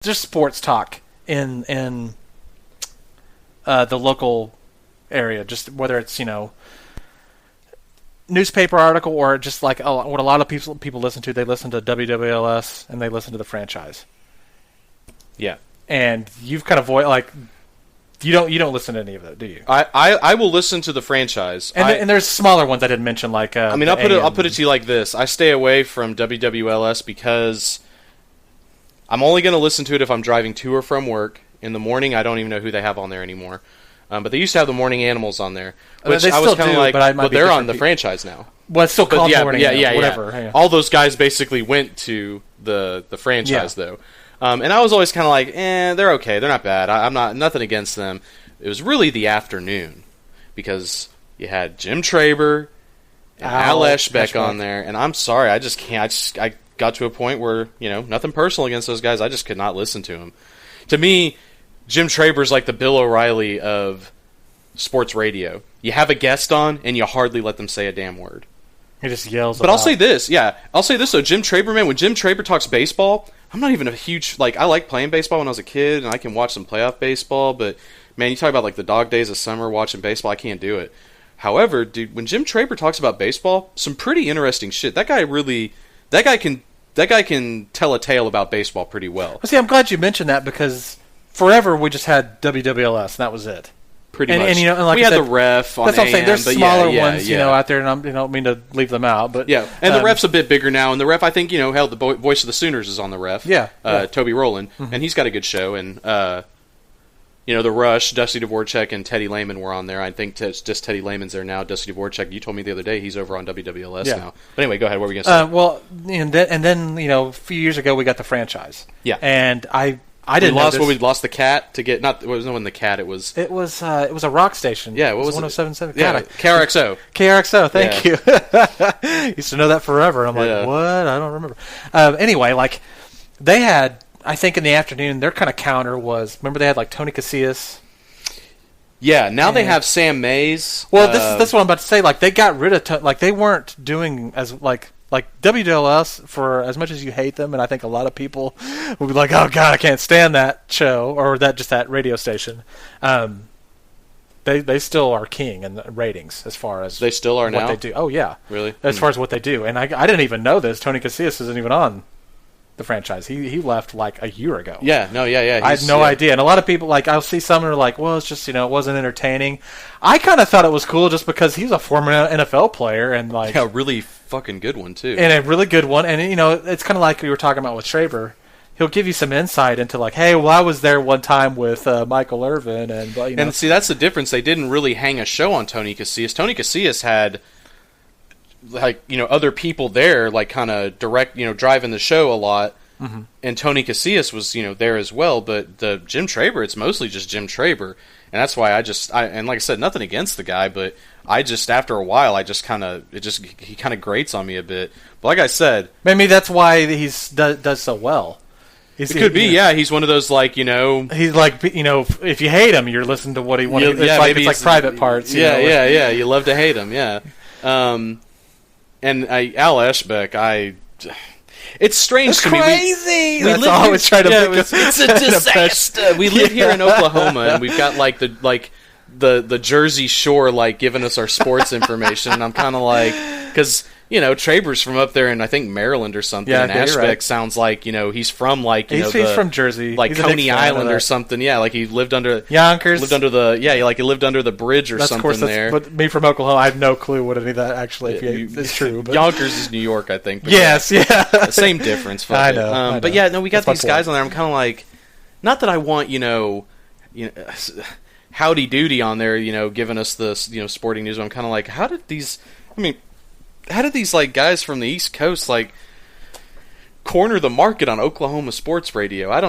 just sports talk in the local area, just whether it's newspaper article or just like what a lot of people listen to. They listen to WWLS and they listen to the franchise. Yeah, and you've kind of like you don't listen to any of that, do you? I will listen to the franchise, and there's smaller ones I didn't mention, like I mean, I'll put it to you like this: I stay away from WWLS because I'm only going to listen to it if I'm driving to or from work. In the morning, I don't even know who they have on there anymore. But they used to have the Morning Animals on there, which they I was still kind of do, like, but they're on the franchise now. Well, it's still called Morning Animals, whatever. Yeah. Yeah. All those guys basically went to the franchise, though. And I was always kind of like, they're okay. They're not bad. I'm not nothing against them. It was really the afternoon because you had Jim Traber and Al Eschbeck on there, and I'm sorry, I just can't. I got to a point where, nothing personal against those guys. I just could not listen to them. To me, Jim Traber's like the Bill O'Reilly of sports radio. You have a guest on, and you hardly let them say a damn word. He just yells. But I'll say this, though, Jim Traber, man, when Jim Traber talks baseball, I'm not even a huge, I like playing baseball when I was a kid, and I can watch some playoff baseball, but, man, you talk about, the dog days of summer watching baseball, I can't do it. However, dude, when Jim Traber talks about baseball, some pretty interesting shit. That guy can tell a tale about baseball pretty well. Well, see, I'm glad you mentioned that because forever we just had WWLS, and that was it. Pretty much. And like we had the ref on that's what I'm saying. There's smaller ones, yeah. out there, and I don't mean to leave them out, but yeah. And the ref's a bit bigger now, and the ref, I think, hell, the voice of the Sooners is on the ref. Yeah. Toby Rowland, and he's got a good show, and the Rush, Dusty Dvorak, and Teddy Lehman were on there. I think just Teddy Lehman's there now. Dusty Dvorak, you told me the other day he's over on WWLS now. But anyway, go ahead. What were we going to say? Well, and then a few years ago we got the franchise. Yeah. And I didn't know this. We lost the cat to get it wasn't the cat. It was a rock station. Yeah, what was it? 107.7. Yeah, KRXO. KRXO. Thank you. Used to know that forever. And I'm like, what? I don't remember. Anyway, they had, I think in the afternoon, their kind of counter was, remember they had Tony Casillas. Yeah, now they have Sam Mays. Well, this is what I'm about to say. They got rid of they weren't doing as WWLS, for as much as you hate them, and I think a lot of people will be like, oh god, I can't stand that show or that radio station. They still are king in the ratings as far as they still are what now. They do. Oh yeah, really? As far as what they do, and I didn't even know this. Tony Casillas isn't even on the franchise. He left a year ago. Yeah, no, yeah. I had no idea, and a lot of people I'll see some who are like, well, it's just it wasn't entertaining. I kind of thought it was cool just because he's a former NFL player and a really fucking good one too, and a really good one. And it's kind of like we were talking about with Traber. He'll give you some insight into hey, well, I was there one time with Michael Irvin, and and see, that's the difference. They didn't really hang a show on Tony Casillas. Tony Casillas had other people there, kind of direct, driving the show a lot. Mm-hmm. And Tony Casillas was, there as well. But the Jim Traber, it's mostly just Jim Traber, and that's why and like I said, nothing against the guy, but I just after a while, he kind of grates on me a bit. But like I said, maybe that's why does so well. It could be, yeah. He's one of those, he's if you hate him, you're listening to what he wants. It's like private parts. Yeah. You love to hate him, yeah. And Al Eschbeck, it's strange to me. Crazy. That's all I was trying to think of. It's a disaster. We live here in Oklahoma, and we've got the Jersey Shore giving us our sports information. And I'm kind of because Traber's from up there in I think Maryland or something. Yeah, and Ashbeck right. sounds like he's from he's from Jersey, Coney Island or something. Yeah, he lived under Yonkers. Lived under he lived under the bridge or something there. But me from Oklahoma, I have no clue what any of that actually is true. But. Yonkers is New York, I think. But yes, yeah. Same difference. I know. But yeah, no, we got these guys on there. I'm kind of not that I want Howdy Doody on there, giving us the sporting news. I'm kind of how did these guys from the East Coast corner the market on Oklahoma sports radio? I don't